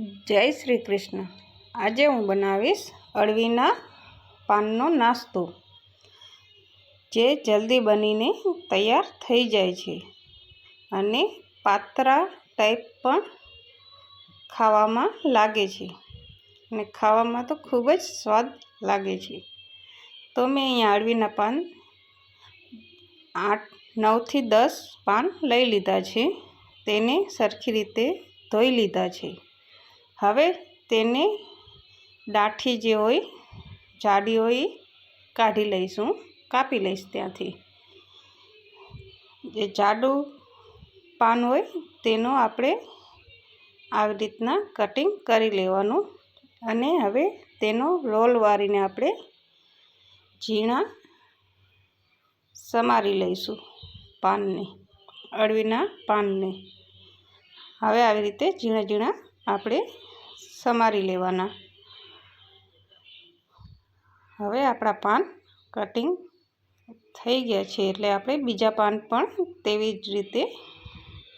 જય શ્રી કૃષ્ણ। આજે હું બનાવીશ અળવીના પાનનો નાસ્તો, જે જલ્દી બનીને તૈયાર થઈ જાય છે અને પાતરા ટાઈપ પણ ખાવામાં લાગે છે અને ખાવામાં તો ખૂબ જ સ્વાદ લાગે છે। તો મેં અહીંયા અળવીના પાન 9 થી 10 પાન લઈ લીધા છે। તેને સરખી રીતે ધોઈ લીધા છે। હવે તેને ડાઠી જે હોય જાડી હોય કાઢી લઈશું, કાપી લઈશ। ત્યાંથી જે જાડું પાન હોય તેનો આપણે આવી રીતના કટિંગ કરી લેવાનું અને હવે તેનો રોલ વાળીને આપણે ઝીણા સમારી લઈશું પાનને, અળવીના પાનને। હવે આવી રીતે ઝીણા ઝીણા આપણે સમારી લેવાના। હવે આપણા પાન કટિંગ થઈ ગયા છે એટલે આપણે બીજા પાન પણ તેવી જ રીતે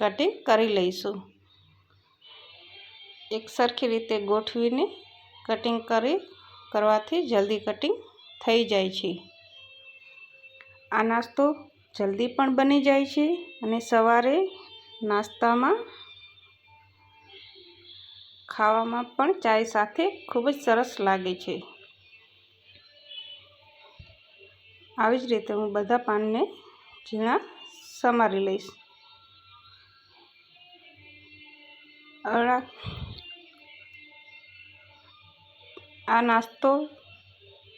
કટિંગ કરી લઈશું। એક સરખી રીતે ગોઠવીને કટિંગ કરવાથી જલ્દી કટિંગ થઈ જાય છે। આ નાસ્તો જલ્દી પણ બની જાય છે અને સવારે નાસ્તામાં ખાવામાં પણ ચાય સાથે ખૂબ જ સરસ લાગે છે। આવી જ રીતે હું બધા પાનને ઝીણા સમારી લઈશ। આ નાસ્તો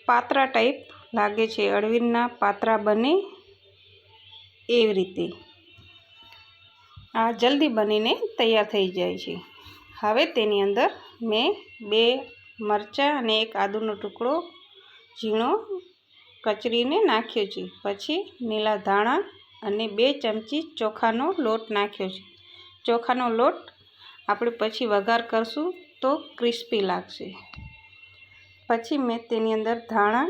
પાતરા ટાઈપ લાગે છે, અળવીના પાતરા બને એવી રીતે આ જલ્દી બનીને તૈયાર થઈ જાય છે। હવે તેની અંદર મેં 2 મરચાં અને 1 આદુનો ટુકડો ઝીણો કચરીને નાખ્યો છે। પછી લીલા ધાણા અને 2 ચમચી ચોખાનો લોટ નાખ્યો છે। ચોખાનો લોટ આપણે પછી વઘાર કરશું તો ક્રિસ્પી લાગશે। પછી મેં તેની અંદર ધાણા,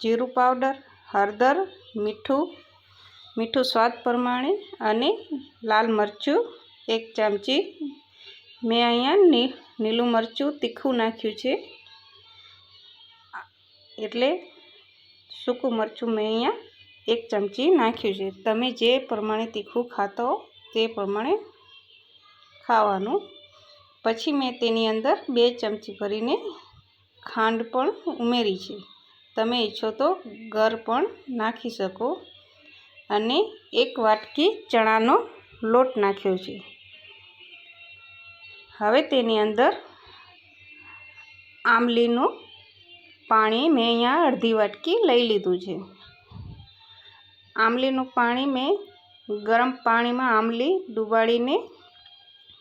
જીરું પાવડર, હળદર, મીઠું સ્વાદ પ્રમાણે અને લાલ મરચું 1 ચમચી, મેં અહીંયા લીલું મરચું તીખું નાખ્યું છે એટલે સૂકું મરચું મેં અહીંયા 1 ચમચી નાખ્યું છે। તમે જે પ્રમાણે તીખું ખાતા હો તે પ્રમાણે ખાવાનું। પછી મેં તેની અંદર 2 ચમચી ભરીને ખાંડ પણ ઉમેરી છે। તમે ઈચ્છો તો ગર પણ નાખી શકો અને 1 વાટકી ચણાનો લોટ નાખ્યો છે। હવે તેની અંદર આંબલીનું પાણી મેં અહીંયા અડધી વાટકી લઈ લીધું છે। આંબલીનું પાણી મેં ગરમ પાણીમાં આંબલી ડુબાડીને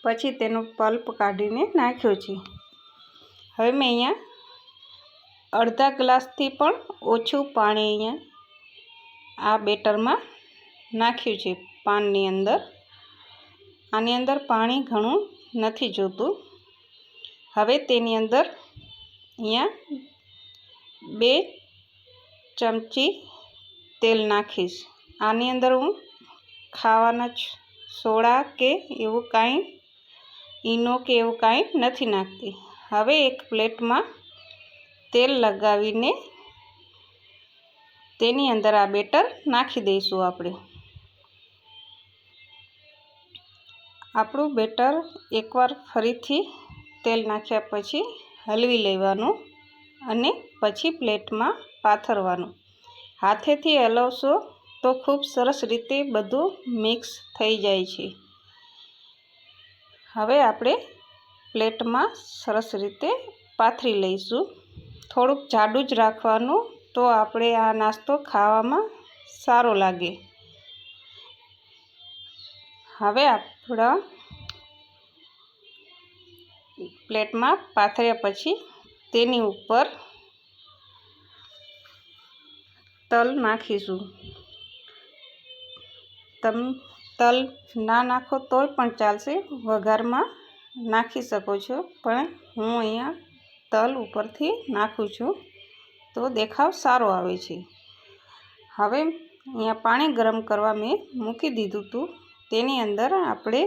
પછી તેનો પલ્પ કાઢીને નાખ્યો છે। હવે મેં અહીંયા અડધા ગ્લાસથી પણ ઓછું પાણી અહીંયા આ બેટરમાં નાખ્યું છે પાનની અંદર। આની અંદર પાણી ઘણું નથી જોતું। હવે તેની અંદર અહીંયા 2 ચમચી તેલ નાખીશ। આની અંદર હું ખાવાના સોડા કે એવું કાંઈ ઈનો કે એવું કાંઈ નથી નાખતી। હવે એક પ્લેટમાં તેલ લગાવીને તેની અંદર આ બેટર નાખી દઈશું આપણે। આપણું બેટર એકવાર ફરીથી તેલ નાખ્યા પછી હલવી લેવાનું અને પછી પ્લેટમાં પાથરવાનું। હાથેથી હલાવશો તો ખૂબ સરસ રીતે બધું મિક્સ થઈ જાય છે। હવે આપણે પ્લેટમાં સરસ રીતે પાથરી લઈશું। થોડુંક જાડું જ રાખવાનું તો આપણે આ નાસ્તો ખાવામાં સારો લાગે। હવે આપણા પ્લેટમાં પાથર્યા પછી તેની ઉપર તલ નાખીશું। તમે તલ ના નાખો તોય પણ ચાલશે, વઘારમાં નાખી શકો છો, પણ હું અહીંયા તલ ઉપરથી નાખું છું તો દેખાવ સારો આવે છે। હવે અહીંયા પાણી ગરમ કરવા મેં મૂકી દીધું હતું। તેની અંદર આપણે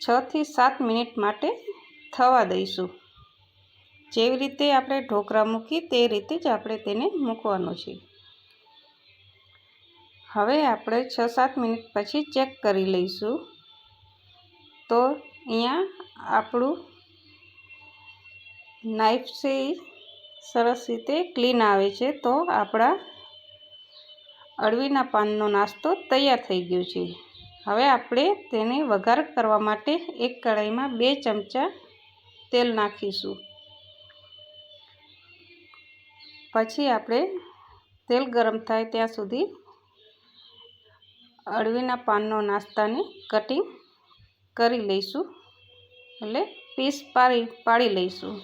6 થી 7 મિનિટ માટે થવા દઈશું। જેવી રીતે આપણે ઢોકળા મૂકી તે રીતે જ આપણે તેને મૂકવાનું છે। હવે આપણે 6-7 મિનિટ પછી ચેક કરી લઈશું તો અહીંયા આપણું નાઈફથી સરસ રીતે ક્લીન આવે છે। તો આપણા અળવીના પાનનો નાસ્તો તૈયાર થઈ ગયો છે। હવે આપણે તેને વઘાર કરવા માટે એક કઢાઈમાં 2 ચમચા તેલ નાખીશું। પછી આપણે તેલ ગરમ થાય ત્યાં સુધી અળવીના પાનનો નાસ્તાને કટિંગ કરી લઈશું, એટલે પીસ પાડી લઈશું।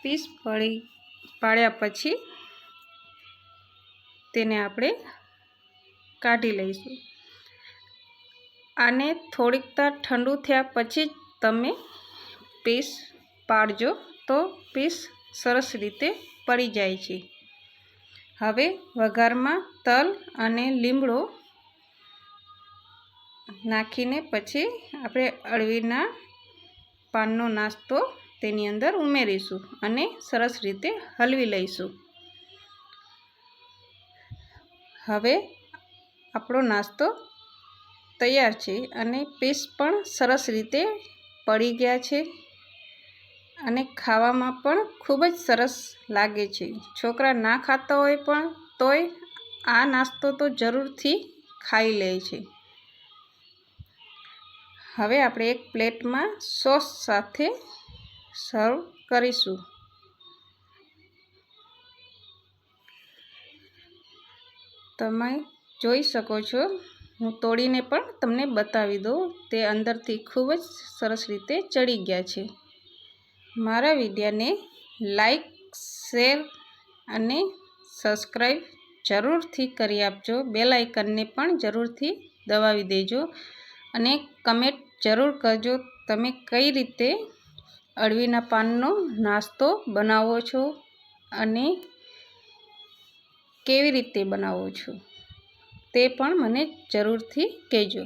પીસ પાડ્યા પછી તેને આપણે કાઢી લઈશું। આને થોડીક ઠંડુ થયા પછી જ તમે પીસ પાડજો તો પીસ સરસ રીતે પડી જાય છે। હવે વઘારમાં તલ અને લીમડો નાખીને પછી આપણે અળવીના પાનનો નાસ્તો તેની અંદર ઉમેરીશું અને સરસ રીતે હલવી લઈશું। હવે આપણો નાસ્તો તૈયાર છે અને પીસ પણ સરસ રીતે પડી ગયા છે અને ખાવામાં પણ ખૂબ જ સરસ લાગે છે। છોકરા ના ખાતા હોય પણ તોય આ નાસ્તો તો જરૂરથી ખાઈ લે છે। હવે આપણે એક પ્લેટમાં સોસ સાથે સર્વ કરીશું। તમે જોઈ શકો છો, હું તોડીને પણ તમને બતાવી દઉં, તે અંદરથી ખૂબ જ સરસ રીતે ચડી ગયા છે। મારા વિડીયોને લાઈક, શેર અને સબસ્ક્રાઈબ જરૂરથી કરી આપજો। બેલ આઇકનને પણ જરૂરથી દબાવી દેજો અને કમેન્ટ જરૂર કરજો તમે કઈ રીતે અળવીના પાનનો નાસ્તો બનાવો છો અને કેવી રીતે બનાવો છો તે પણ મને જરૂરથી કહેજો।